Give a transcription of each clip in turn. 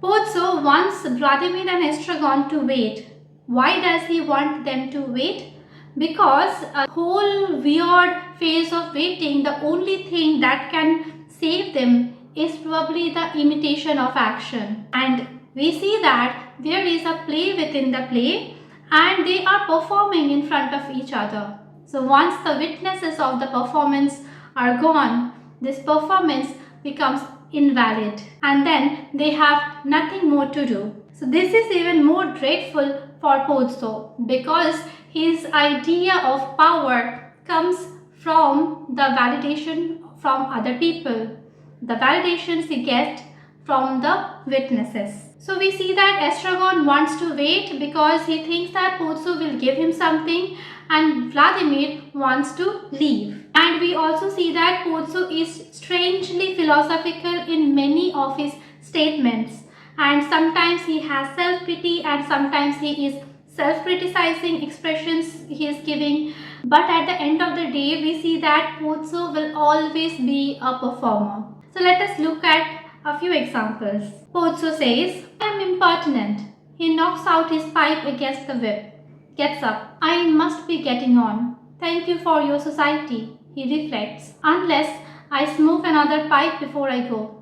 Pozzo wants Vladimir and Estragon to wait. Why does he want them to wait? Because a whole weird phase of waiting, the only thing that can save them is probably the imitation of action. And we see that there is a play within the play and they are performing in front of each other. So once the witnesses of the performance are gone, this performance becomes invalid and then they have nothing more to do. So this is even more dreadful for Pozzo because his idea of power comes from the validation from other people, the validations he gets from the witnesses. So we see that Estragon wants to wait because he thinks that Pozzo will give him something and Vladimir wants to leave. And we also see that Pozzo is strangely philosophical in many of his statements. And sometimes he has self-pity and sometimes he is self-criticizing expressions he is giving. But at the end of the day, we see that Pozzo will always be a performer. So let us look at a few examples. Pozzo says, I am impertinent. He knocks out his pipe against the whip. Gets up. I must be getting on. Thank you for your society. He reflects. Unless I smoke another pipe before I go.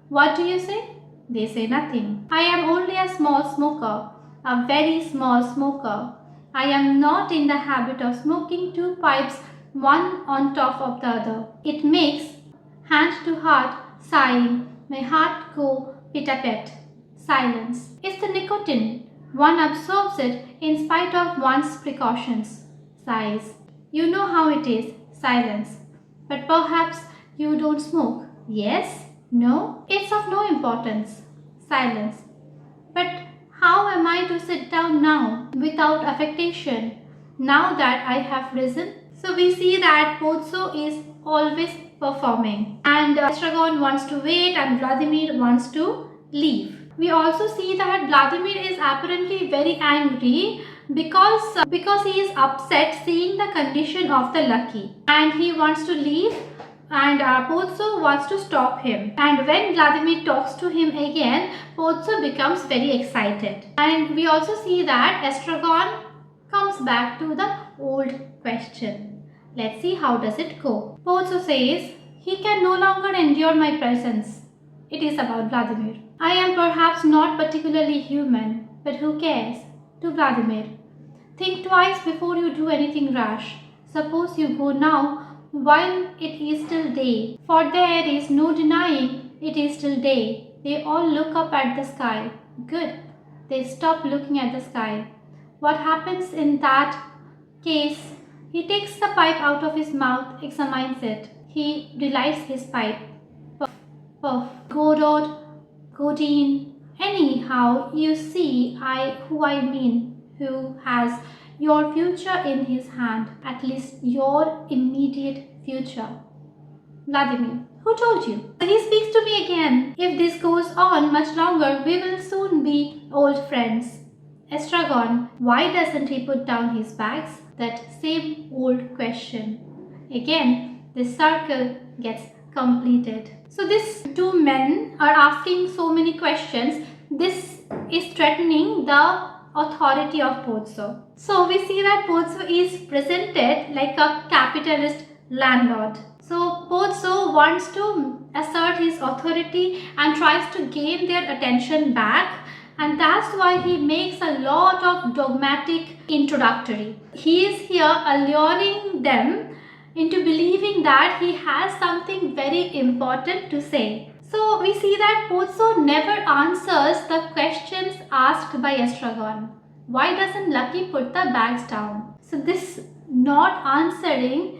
What do you say? They say nothing. I am only a small smoker. A very small smoker. I am not in the habit of smoking two pipes, one on top of the other. It makes hand to heart sighing. My heart go pit-a-pit. Silence. It's the nicotine. One absorbs it in spite of one's precautions. Sighs. You know how it is. Silence. But perhaps you don't smoke. Yes? No? It's of no importance. Silence. But how am I to sit down now without affectation now that I have risen? So we see that Pozzo is always performing and Estragon wants to wait and Vladimir wants to leave. We also see that Vladimir is apparently very angry because he is upset seeing the condition of the Lucky and he wants to leave and Pozzo wants to stop him. And when Vladimir talks to him again, Pozzo becomes very excited. And we also see that Estragon comes back to the old question. Let's see how does it go. Pozzo says, he can no longer endure my presence. It is about Vladimir. I am perhaps not particularly human, but who cares? To Vladimir. Think twice before you do anything rash. Suppose you go now while it is still day, for there is no denying it is still day. They all look up at the sky. Good. They stop looking at the sky. What happens in that case? He takes the pipe out of his mouth, examines it. He relights his pipe. Puff, puff. Godot, Godin. Anyhow, you see who I mean, who has your future in his hand, at least your immediate future. Vladimir, who told you? He speaks to me again. If this goes on much longer, we will soon be old friends. Estragon, why doesn't he put down his bags? That same old question. Again, this circle gets completed. So these two men are asking so many questions. This is threatening the authority of Pozzo. So we see that Pozzo is presented like a capitalist landlord. So Pozzo wants to assert his authority and tries to gain their attention back. And that's why he makes a lot of dogmatic introductory. He is here alluring them into believing that he has something very important to say. So we see that Pozzo never answers the questions asked by Estragon. Why doesn't Lucky put the bags down? So this not answering,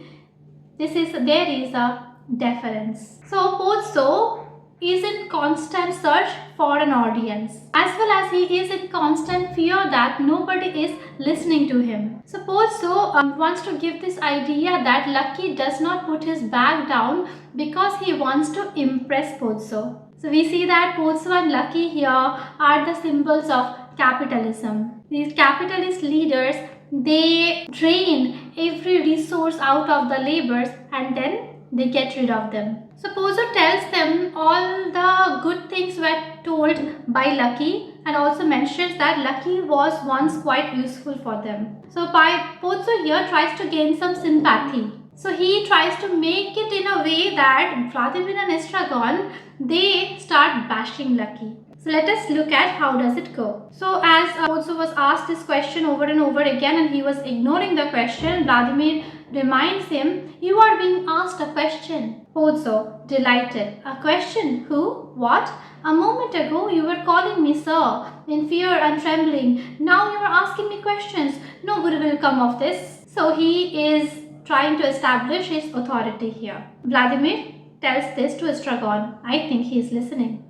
there is a deference. So Pozzo is in constant search for an audience, as well as he is in constant fear that nobody is listening to him. So Pozzo wants to give this idea that Lucky does not put his bag down because he wants to impress Pozzo. So we see that Pozzo and Lucky here are the symbols of capitalism. These capitalist leaders, they drain every resource out of the laborers and then they get rid of them. So Pozo tells them all the good things were told by Lucky and also mentions that Lucky was once quite useful for them. So Pozo here tries to gain some sympathy. So he tries to make it in a way that Vladimir and Estragon, they start bashing Lucky. So let us look at how does it go. So as Pozo was asked this question over and over again and he was ignoring the question, Vladimir reminds him, you are being asked a question. Pozo, delighted. A question? Who? What? A moment ago you were calling me sir, in fear and trembling. Now you are asking me questions. No good will come of this. So he is trying to establish his authority here. Vladimir tells this to Estragon. I think he is listening.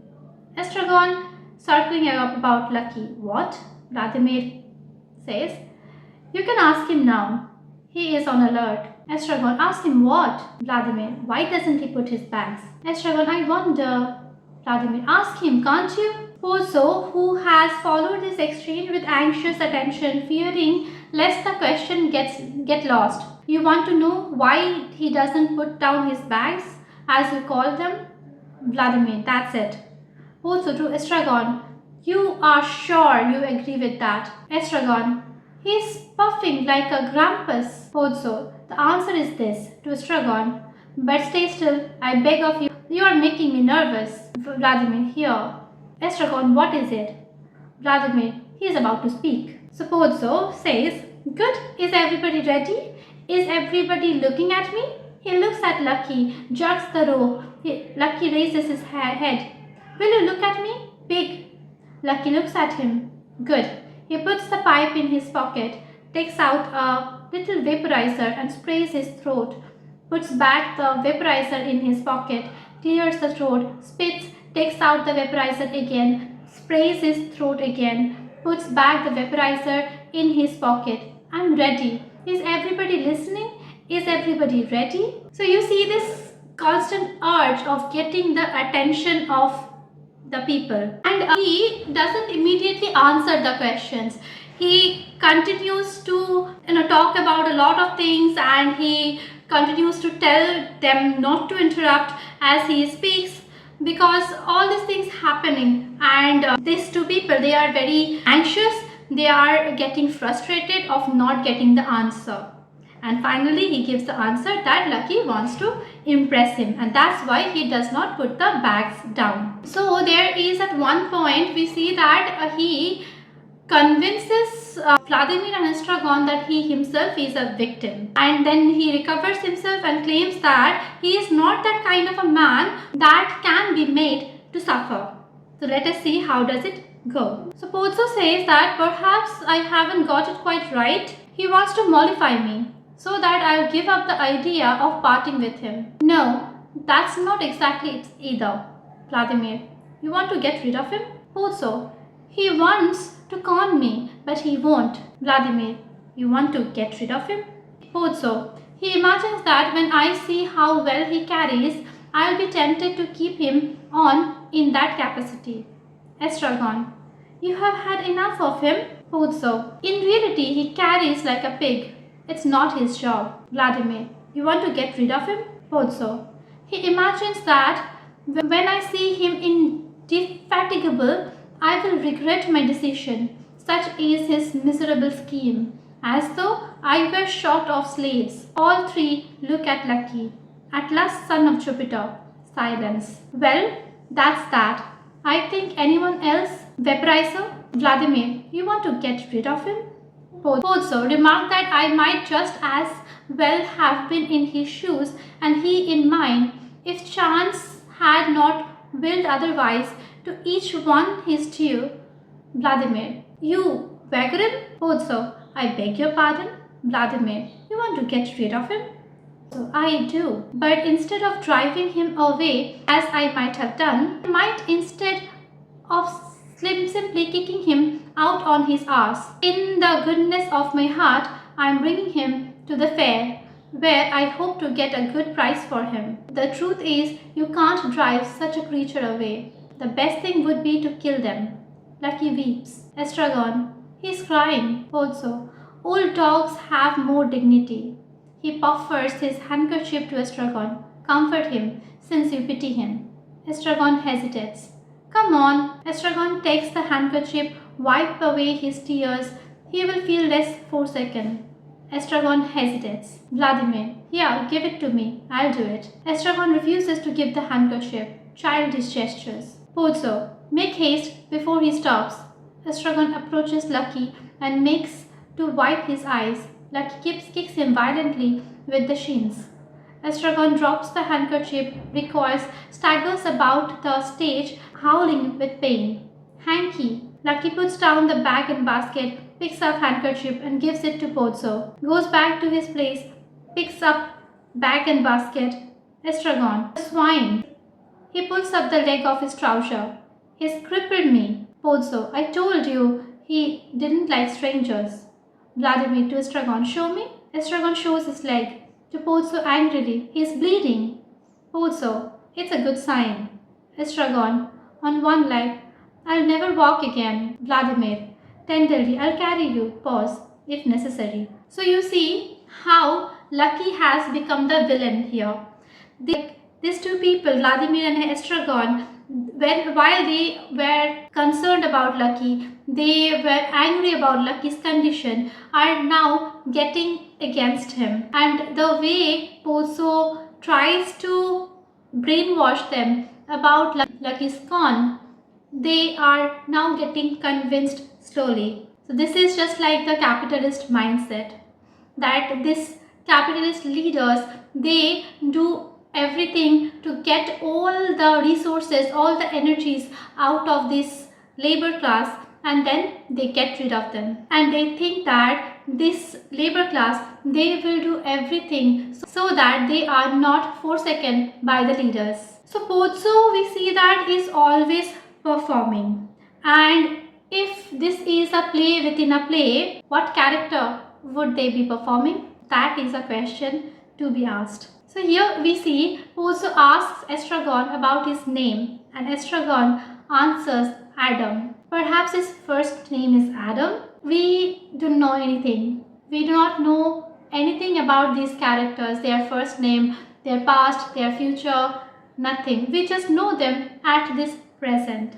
Estragon circling up about Lucky. What? Vladimir says. You can ask him now. He is on alert. Estragon, ask him what? Vladimir, why doesn't he put his bags? Estragon, I wonder. Vladimir, ask him, can't you? Pozo, who has followed this exchange with anxious attention, fearing lest the question get lost. You want to know why he doesn't put down his bags, as you call them? Vladimir, that's it. Pozo to Estragon, you are sure you agree with that? Estragon, he's puffing like a grampus. Pozo, the answer is this to Estragon. But stay still, I beg of you. You are making me nervous. Vladimir, here. Estragon, what is it? Vladimir, he is about to speak. So Pozo says, good, is everybody ready? Is everybody looking at me? He looks at Lucky, jerks the rope. Lucky raises his head. Will you look at me? Big. Lucky looks at him. Good. He puts the pipe in his pocket, takes out a little vaporizer and sprays his throat, puts back the vaporizer in his pocket, clears the throat, spits, takes out the vaporizer again, sprays his throat again, puts back the vaporizer in his pocket. I'm ready. Is everybody listening? Is everybody ready? So you see this constant urge of getting the attention of the people, and he doesn't immediately answer the questions. He continues to talk about a lot of things, and he continues to tell them not to interrupt as he speaks, because all these things happening, and these two people, they are very anxious. They are getting frustrated of not getting the answer. And finally, he gives the answer that Lucky wants to impress him, and that's why he does not put the bags down. So there is at one point we see that he convinces Vladimir and Estragon that he himself is a victim, and then he recovers himself and claims that he is not that kind of a man that can be made to suffer. So let us see how does it go. So Pozo says that perhaps I haven't got it quite right. He wants to mollify me so that I'll give up the idea of parting with him. No, that's not exactly it either. Vladimir, you want to get rid of him? Pozo, he wants to con me, but he won't. Vladimir, you want to get rid of him? Pozo, he imagines that when I see how well he carries, I'll be tempted to keep him on in that capacity. Estragon, you have had enough of him? Pozo, in reality he carries like a pig. It's not his job. Vladimir, you want to get rid of him? Pozo, he imagines that when I see him indefatigable, I will regret my decision. Such is his miserable scheme, as though I were short of slaves. All three look at Lucky. At last, son of Jupiter. Silence. Well, that's that. I think anyone else? Vaporizer? Vladimir, you want to get rid of him? Pozo remarked that I might just as well have been in his shoes and he in mine, if chance had not willed otherwise, to each one his due. Vladimir, you vagrant? Pozo, I beg your pardon? Vladimir, you want to get rid of him? So I do, but instead of driving him away as I might have done, I might instead of simply kicking him out on his ass. In the goodness of my heart, I am bringing him to the fair, where I hope to get a good price for him. The truth is, you can't drive such a creature away. The best thing would be to kill them. Lucky weeps. Estragon, he's crying. Pozo, old dogs have more dignity. He proffers his handkerchief to Estragon. Comfort him, since you pity him. Estragon hesitates. Come on. Estragon takes the handkerchief, wipe away his tears. He will feel less forsaken. Estragon hesitates. Vladimir, here, give it to me. I'll do it. Estragon refuses to give the handkerchief. Childish gestures. Pozzo, make haste before he stops. Estragon approaches Lucky and makes to wipe his eyes. Lucky kicks him violently with the shins. Estragon drops the handkerchief, recoils, staggers about the stage, howling with pain. Hanky. Lucky puts down the bag and basket, picks up handkerchief and gives it to Pozzo. Goes back to his place, picks up bag and basket. Estragon. Swine. He pulls up the leg of his trouser. He's crippled me. Pozzo. I told you he didn't like strangers. Vladimir to Estragon. Show me. Estragon shows his leg. To Pozzo angrily. He is bleeding. Pozzo. It's a good sign. Estragon. On one leg. I'll never walk again. Vladimir. Tenderly. I'll carry you. Pause. If necessary. So you see how Lucky has become the villain here. These two people, Vladimir and Estragon, while they were concerned about Lucky, they were angry about Lucky's condition, are now getting against him. And the way Pozzo tries to brainwash them about Lucky's con, they are now getting convinced slowly. So this is just like the capitalist mindset, that this capitalist leaders, they do everything to get all the resources, all the energies out of this labor class, and then they get rid of them. And they think that this labor class, they will do everything so that they are not forsaken by the leaders. So Pozzo, we see that is always performing. And if this is a play within a play, what character would they be performing? That is a question to be asked. So here we see Pozzo asks Estragon about his name, and Estragon answers Adam. Perhaps his first name is Adam. We don't know anything. We do not know anything about these characters, their first name, their past, their future, nothing. We just know them at this present.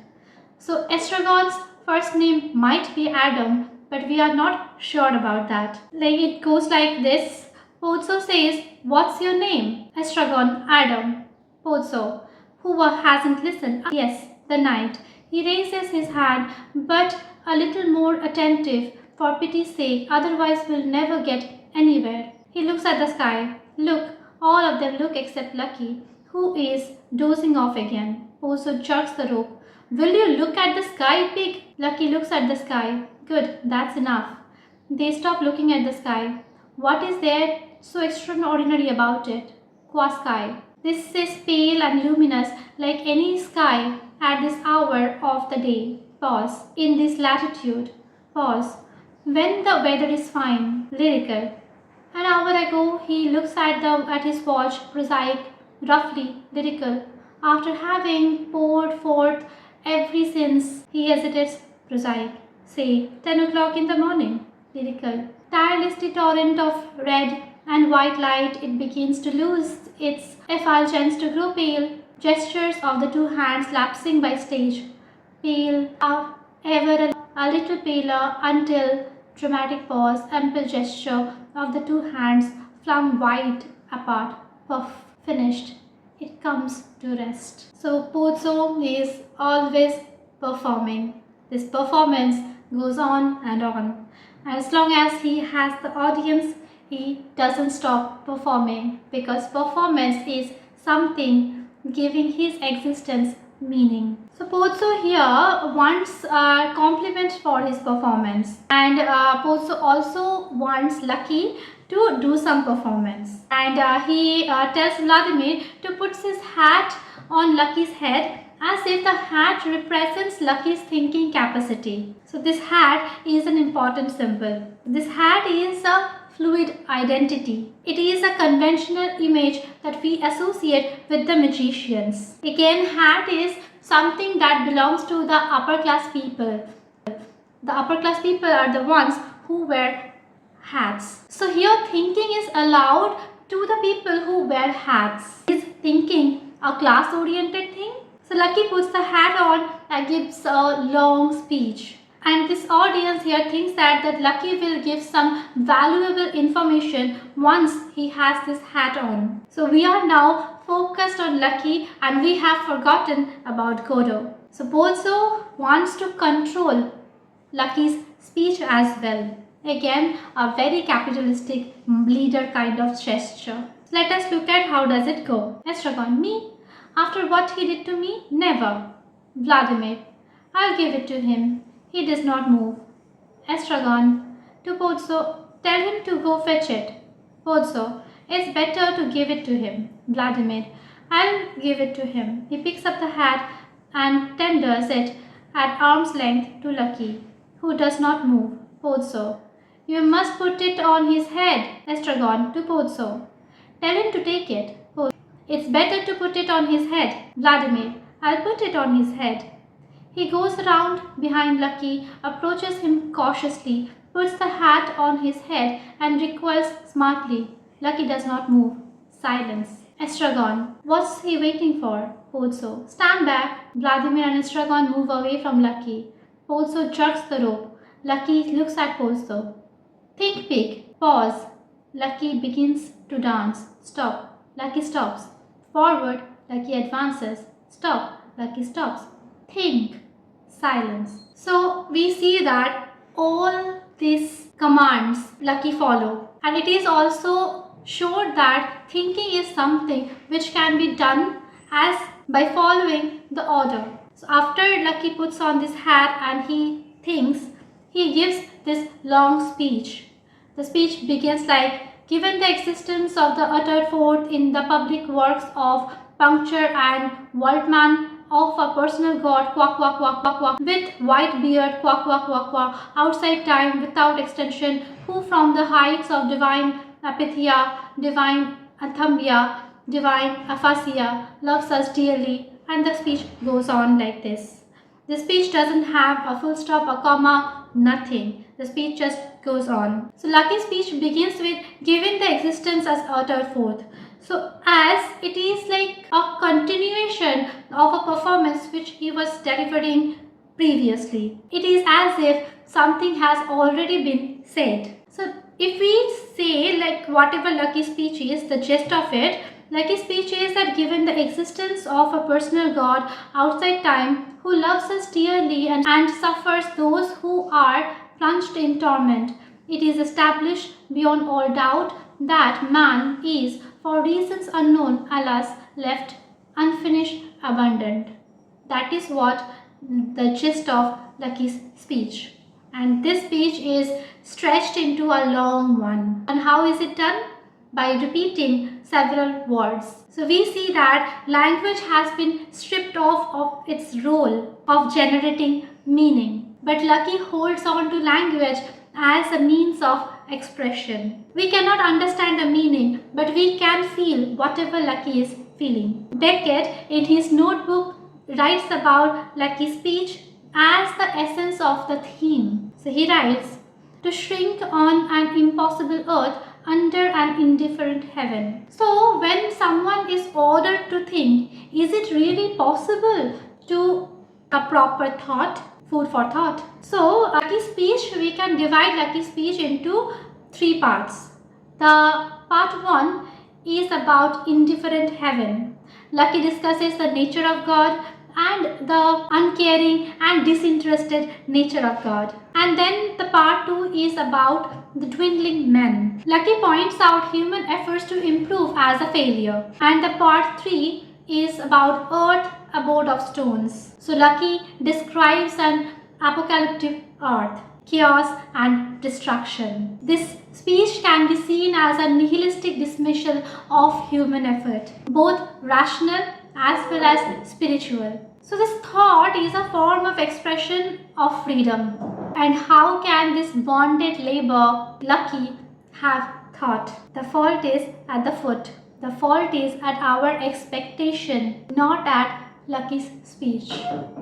So Estragon's first name might be Adam, but we are not sure about that. Like it goes like this. Pozzo says, "What's your name?" Estragon, Adam. Pozzo, who hasn't listened. Yes, the knight. He raises his hand, but a little more attentive, for pity's sake, otherwise we'll never get anywhere. He looks at the sky. Look, all of them look except Lucky, who is dozing off again. Pozzo jerks the rope. Will you look at the sky, pig? Lucky looks at the sky. Good, that's enough. They stop looking at the sky. What is there so extraordinary about it? Qua sky. This is pale and luminous like any sky at this hour of the day. Pause. In this latitude. Pause. When the weather is fine. Lyrical. An hour ago he looks at his watch. Prosaic. Roughly. Lyrical. After having poured forth every since, he hesitates. Prosaic. Say 10 o'clock in the morning. Lyrical. Tirelessly torrent of red and white light, it begins to lose its effulgence, to grow pale. Gestures of the two hands lapsing by stage. Pale, ever a little paler, until dramatic pause, ample gesture of the two hands flung wide apart. Puff, finished. It comes to rest. So Pozzo is always performing. This performance goes on and on. As long as he has the audience, he doesn't stop performing, because performance is something giving his existence meaning. So Pozzo here wants a compliment for his performance, and Pozzo also wants Lucky to do some performance, and he tells Vladimir to put his hat on Lucky's head, as if the hat represents Lucky's thinking capacity. So this hat is an important symbol. This hat is a fluid identity. It is a conventional image that we associate with the magicians. Again, hat is something that belongs to the upper class people. The upper class people are the ones who wear hats. So here thinking is allowed to the people who wear hats. His thinking a class-oriented thing? So Lucky puts the hat on and gives a long speech. And this audience here thinks that Lucky will give some valuable information once he has this hat on. So we are now focused on Lucky and we have forgotten about Godot. So Bozo wants to control Lucky's speech as well. Again, a very capitalistic leader kind of gesture. Let us look at how does it go. Estragon, me? After what he did to me? Never. Vladimir, I'll give it to him. He does not move. Estragon, to Pozo, tell him to go fetch it. Pozo, it's better to give it to him. Vladimir, I'll give it to him. He picks up the hat and tenders it at arm's length to Lucky, who does not move. Pozo, you must put it on his head. Estragon, to Pozo, tell him to take it. Pozo, it's better to put it on his head. Vladimir, I'll put it on his head. He goes around behind Lucky, approaches him cautiously, puts the hat on his head and recoils smartly. Lucky does not move. Silence. Estragon. What's he waiting for? Pozo. Stand back. Vladimir and Estragon move away from Lucky. Pozo jerks the rope. Lucky looks at Pozo. Think big. Pause. Lucky begins to dance. Stop. Lucky stops. Forward. Lucky advances. Stop. Lucky stops. Think. Silence. So we see that all these commands Lucky follow, and it is also showed that thinking is something which can be done as by following the order. So after Lucky puts on this hat and he thinks, he gives this long speech. The speech begins like, given the existence of the uttered forth in the public works of Puncture and Waltman, of a personal god, quack, quack, quack, quack, quack, with white beard, quack, quack, quack, quack, outside time, without extension, who from the heights of divine apithia, divine athambia, divine aphasia, loves us dearly, and the speech goes on like this. The speech doesn't have a full stop, a comma, nothing. The speech just goes on. So Lucky's speech begins with giving the existence as uttered forth. So as it is like a continuation of a performance which he was delivering previously. It is as if something has already been said. So if we say like whatever Lucky's speech is, the gist of it, Lucky's speech is that given the existence of a personal God outside time who loves us dearly and suffers those who are plunged in torment, it is established beyond all doubt that man is, for reasons unknown, alas, left unfinished, abandoned. That is what the gist of Lucky's speech. And this speech is stretched into a long one. And how is it done? By repeating several words. So we see that language has been stripped off of its role of generating meaning. But Lucky holds on to language as a means of expression. We cannot understand the meaning, but we can feel whatever Lucky is feeling. Beckett, in his notebook, writes about Lucky's speech as the essence of the theme. So he writes, to shrink on an impossible earth under an indifferent heaven. So when someone is ordered to think, is it really possible to a proper thought? Food for thought. So Lucky's speech, we can divide Lucky's speech into three parts. The part 1 is about indifferent heaven. Lucky discusses the nature of God and the uncaring and disinterested nature of God. And then the part 2 is about the dwindling men. Lucky points out human efforts to improve as a failure. And the part 3 is about earth abode of stones. So Lucky describes an apocalyptic earth, chaos and destruction. This speech can be seen as a nihilistic dismissal of human effort, both rational as well as spiritual. So this thought is a form of expression of freedom. And how can this bonded labor, Lucky, have thought? The fault is at the foot. The fault is at our expectation, not at Lucky's speech.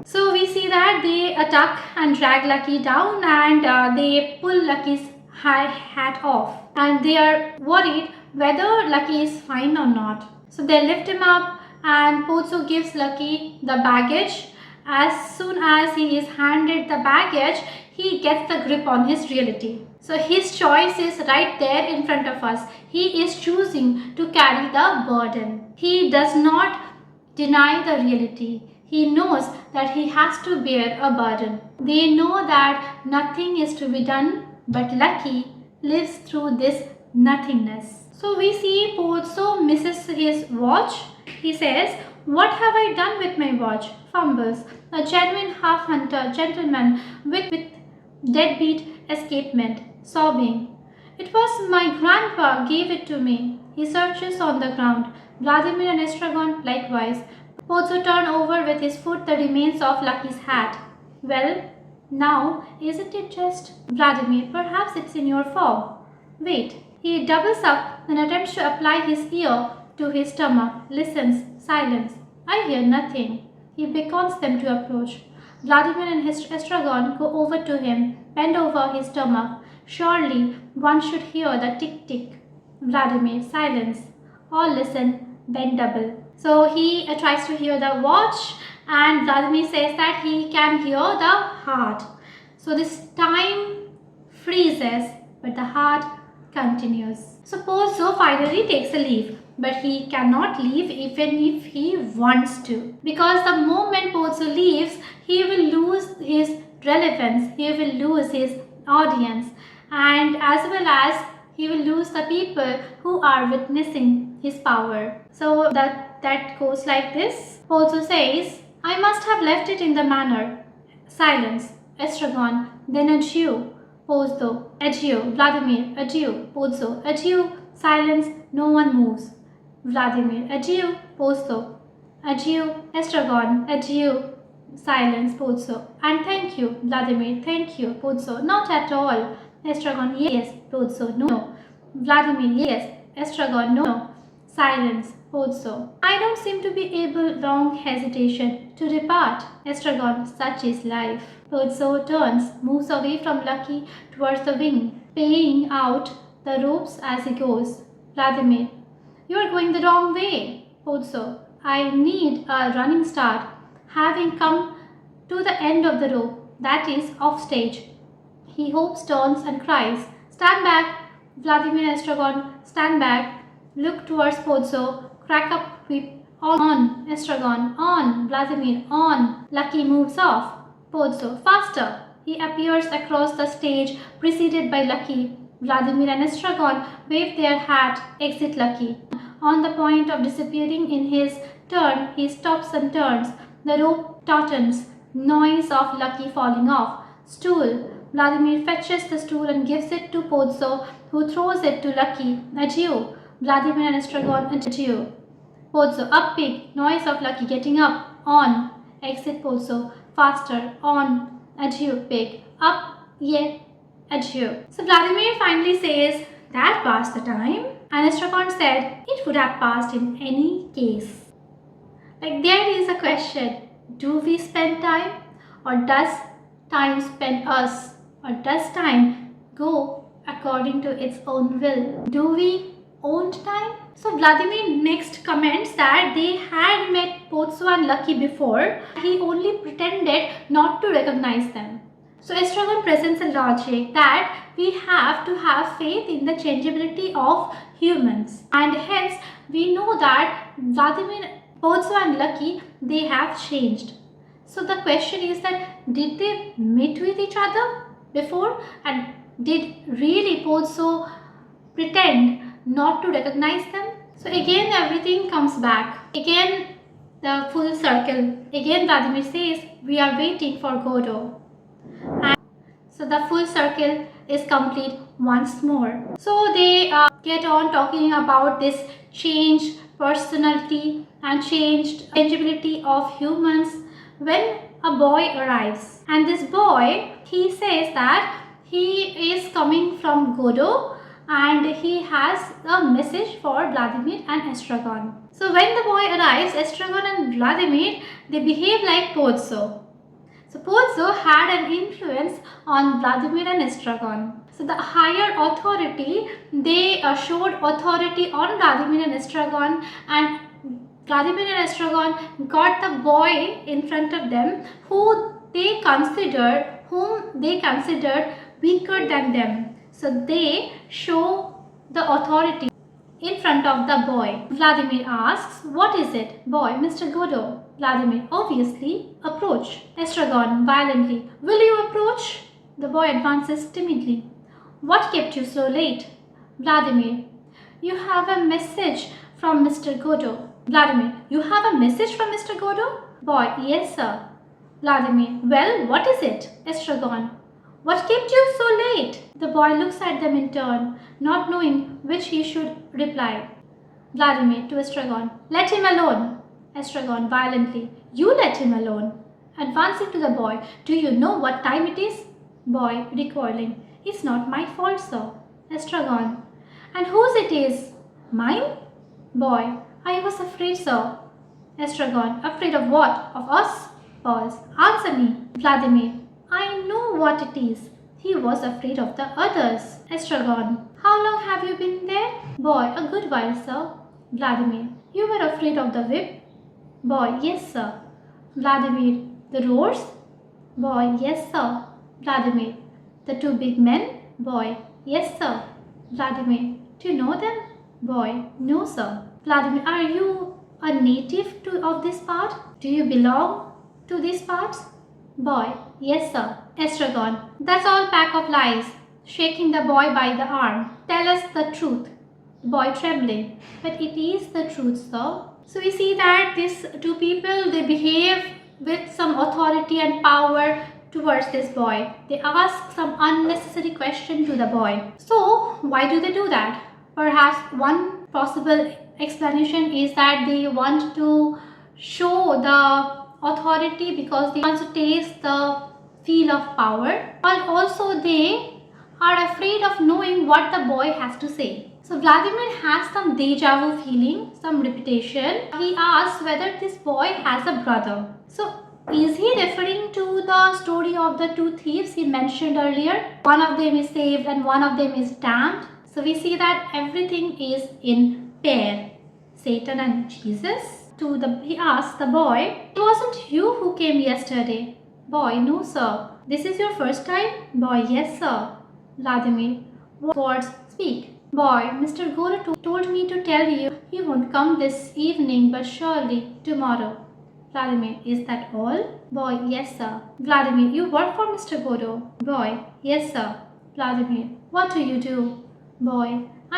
So we see that they attack and drag Lucky down and they pull Lucky's hat off. And they are worried whether Lucky is fine or not. So they lift him up and Pozzo gives Lucky the baggage. As soon as he is handed the baggage, he gets the grip on his reality. So his choice is right there in front of us. He is choosing to carry the burden. He does not deny the reality. He knows that he has to bear a burden. They know that nothing is to be done, but Lucky lives through this nothingness. So we see Pozzo misses his watch. He says, "What have I done with my watch?" Fumbles. A genuine half-hunter gentleman with deadbeat escapement, sobbing. "It was my grandpa gave it to me." He searches on the ground. Vladimir and Estragon likewise. Pozzo turn over with his foot the remains of Lucky's hat. "Well, now, isn't it just?" "Vladimir, perhaps it's in your fob." "Wait." He doubles up and attempts to apply his ear to his stomach. Listens. Silence. "I hear nothing." He beckons them to approach. Vladimir and Estragon go over to him, bend over his stomach. "Surely one should hear the tick-tick." Vladimir. Silence. All listen, bend double. So he tries to hear the watch, and Vladimir says that he can hear the heart. So this time freezes, but the heart continues. So Pozzo finally takes a leave, but he cannot leave even if he wants to. Because the moment Pozzo leaves, he will lose his relevance, he will lose his audience, and as well as he will lose the people who are witnessing his power. So that goes like this. Pozzo says, "I must have left it in the manor." Silence. Estragon. "Then adieu." Pozzo. "Adieu." Vladimir. "Adieu." Pozzo. "Adieu." Silence. No one moves. Vladimir. "Adieu." Pozzo. "Adieu." Estragon. "Adieu." Silence. Pozzo. "And thank you." Vladimir. "Thank you." Pozzo. "Not at all." Estragon. "Yes." Pozzo. "No." Vladimir. "Yes." Estragon. "No." Silence. Pozzo. "I don't seem to be able." Long hesitation. "To depart." Estragon. "Such is life." Pozzo turns, moves away from Lucky towards the wing, paying out the ropes as he goes. Vladimir. "You are going the wrong way." Pozzo. "I need a running start, having come to the end of the rope, that is, off stage." He hopes, turns and cries, "Stand back!" Vladimir and Estragon stand back, look towards Pozzo, crack up whip. "On!" Estragon. "On!" Vladimir. "On!" Lucky moves off. Pozzo. "Faster!" He appears across the stage, preceded by Lucky. Vladimir and Estragon wave their hat, exit Lucky. On the point of disappearing in his turn, he stops and turns. The rope tautens. Noise of Lucky falling off. Stool. Vladimir fetches the stool and gives it to Pozzo, who throws it to Lucky. "Adieu." Vladimir and Estragon. "Adieu." Pozzo. "Up, pig." Noise of Lucky getting up. "On." Exit Pozzo. Faster. "On." "Adieu, pig." "Up, yet." "Adieu." So Vladimir finally says, "That passed the time." And Estragon said, "It would have passed in any case." Like, there is a question. Do we spend time? Or does time spend us? Or does time go according to its own will? Do we own time? So Vladimir next comments that they had met Pozzo and Lucky before. He only pretended not to recognize them. So Estragon presents a logic that we have to have faith in the changeability of humans, and hence we know that Vladimir, Pozzo and Lucky, they have changed. So the question is that did they meet with each other before, and did really Pozzo pretend not to recognize them? So again everything comes back. Again the full circle. Again Vladimir says, "We are waiting for Godot." And so the full circle is complete once more. So they get on talking about this changed personality and changed changeability of humans when a boy arrives. And this boy, he says that he is coming from Godot and he has a message for Vladimir and Estragon. So when the boy arrives, Estragon and Vladimir, they behave like Pozzo. So Pozzo had an influence on Vladimir and Estragon. So the higher authority, they showed authority on Vladimir and Estragon, and Vladimir and Estragon got the boy in front of them whom they considered weaker than them. So they show the authority in front of the boy. Vladimir asks, "What is it?" Boy, "Mr. Godot." Vladimir, "Obviously, approach." Estragon violently, "Will you approach?" The boy advances timidly. "What kept you so late?" Vladimir, "You have a message from Mr. Godot." Vladimir, "You have a message from Mr. Godot?" Boy, "Yes, sir." Vladimir, "Well, what is it?" Estragon, "What kept you so late?" The boy looks at them in turn, not knowing which he should reply. Vladimir to Estragon, "Let him alone." Estragon violently, "You let him alone." Advancing to the boy, "Do you know what time it is?" Boy recoiling, "It's not my fault, sir." Estragon, "And whose it is?" "Mine." Boy, "I was afraid, sir." Estragon, "Afraid of what? Of us?" Pause. "Answer me." Vladimir, "I know what it is. He was afraid of the others." Estragon, "How long have you been there?" Boy, "A good while, sir." Vladimir, "You were afraid of the whip?" Boy, "Yes, sir." Vladimir, "The roars?" Boy, "Yes, sir." Vladimir, "The two big men?" Boy, "Yes, sir." Vladimir, "Do you know them?" Boy, "No, sir." Vladimir, "Are you a native of this part? Do you belong to these parts?" Boy, "Yes, sir." Estragon, "That's all pack of lies." Shaking the boy by the arm, "Tell us the truth." Boy trembling, "But it is the truth, sir." So we see that these two people, they behave with some authority and power towards this boy. They ask some unnecessary question to the boy. So why do they do that? Perhaps one possible explanation is that they want to show the authority because they want to taste the feel of power, but also they are afraid of knowing what the boy has to say. So Vladimir has some deja vu feeling, some repetition. He asks whether this boy has a brother. So is he referring to the story of the two thieves he mentioned earlier? One of them is saved and one of them is damned. So we see that everything is in pair. Satan and Jesus. He asks the boy, "It wasn't you who came yesterday." Boy, "No, sir." "This is your first time?" Boy, "Yes, sir." Vladimir, "What words speak?" Boy, "Mr. Godot told me to tell you he won't come this evening, but surely tomorrow." Vladimir, "Is that all?" Boy, "Yes, sir." Vladimir, "You work for Mr. Godot?" Boy, "Yes, sir." Vladimir, "What do you do?" Boy,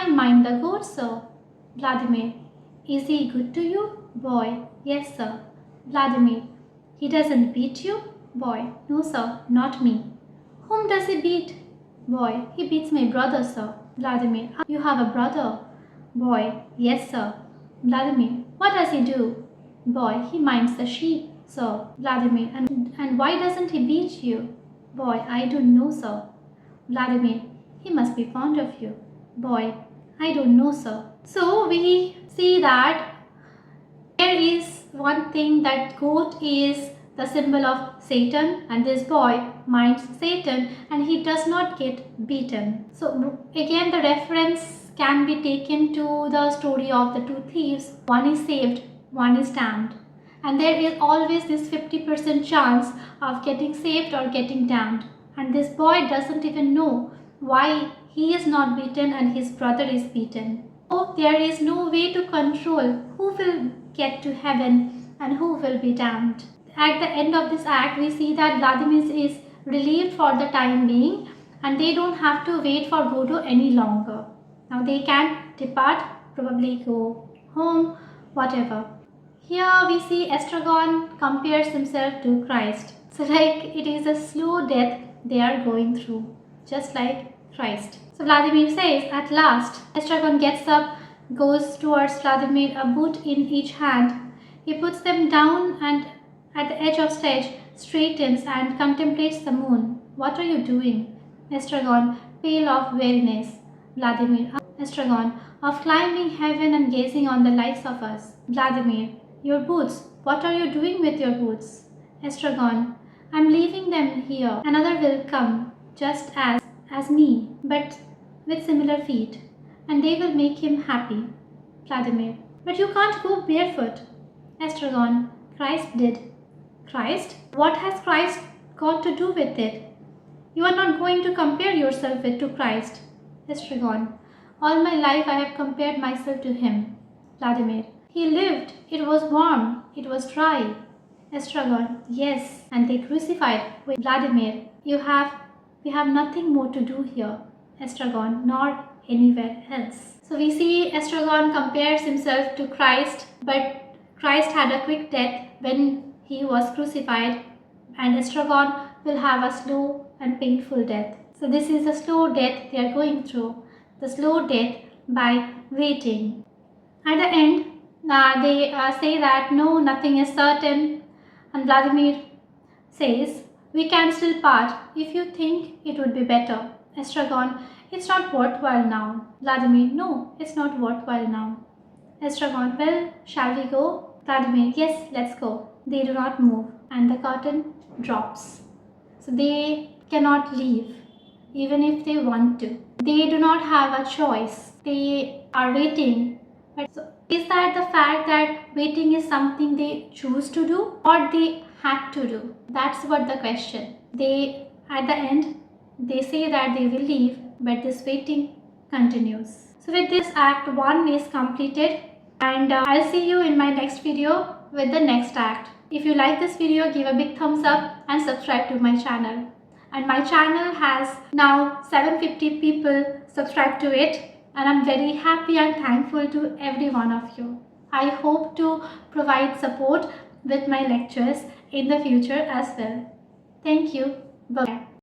"I mind the goats, sir." Vladimir, "Is he good to you?" Boy, "Yes, sir." Vladimir, "He doesn't beat you?" Boy, "No, sir, not me." "Whom does he beat?" Boy, "He beats my brother, sir." Vladimir, "You have a brother?" Boy, "Yes, sir." Vladimir, "What does he do?" Boy, "He minds the sheep, sir." Vladimir, and why doesn't he beat you?" Boy, "I don't know, sir." Vladimir, "He must be fond of you." Boy, "I don't know, sir." So we see that there is one thing, that goat is the symbol of Satan, and this boy minds Satan and he does not get beaten. So again the reference can be taken to the story of the two thieves. One is saved, one is damned. And there is always this 50% chance of getting saved or getting damned. And this boy doesn't even know why he is not beaten and his brother is beaten. So there is no way to control who will get to heaven and who will be damned. At the end of this act, we see that Vladimir is relieved for the time being and they don't have to wait for Godot any longer. Now they can depart, probably go home, whatever. Here we see Estragon compares himself to Christ. So like it is a slow death they are going through, just like Christ. So Vladimir says, "At last." Estragon gets up, goes towards Vladimir, a boot in each hand. He puts them down and at the edge of stage straightens and contemplates the moon. "What are you doing?" Estragon, pale of weariness. Vladimir, Estragon, "Of climbing heaven and gazing on the lights of us." Vladimir, "Your boots. What are you doing with your boots?" Estragon, "I'm leaving them here. Another will come, just as me, but with similar feet, and they will make him happy." Vladimir, "But you can't go barefoot." Estragon, Christ did. Christ? What has Christ got to do with it? You are not going to compare yourself with to Christ. Estragon, all my life I have compared myself to him. Vladimir, he lived. It was warm. It was dry. Estragon, yes, and they crucified with Vladimir. We have nothing more to do here. Estragon, nor anywhere else. So we see Estragon compares himself to Christ, but Christ had a quick death when he was crucified, and Estragon will have a slow and painful death. So this is the slow death they are going through, the slow death by waiting. At the end, they say that no, nothing is certain, and Vladimir says, we can still part if you think it would be better. Estragon, it's not worthwhile now. Vladimir, no, it's not worthwhile now. Estragon, well, shall we go? Vladimir, yes, let's go. They do not move, and the curtain drops. So they cannot leave, even if they want to. They do not have a choice. They are waiting. But so is that the fact that waiting is something they choose to do or they had to do? That's what the question. They, at the end, they say that they will leave, but this waiting continues. So with this, Act 1 is completed, and I'll see you in my next video with the next act. If you like this video, give a big thumbs up and subscribe to my channel. And my channel has now 750 people subscribed to it, and I'm very happy and thankful to every one of you. I hope to provide support with my lectures in the future as well. Thank you. Bye.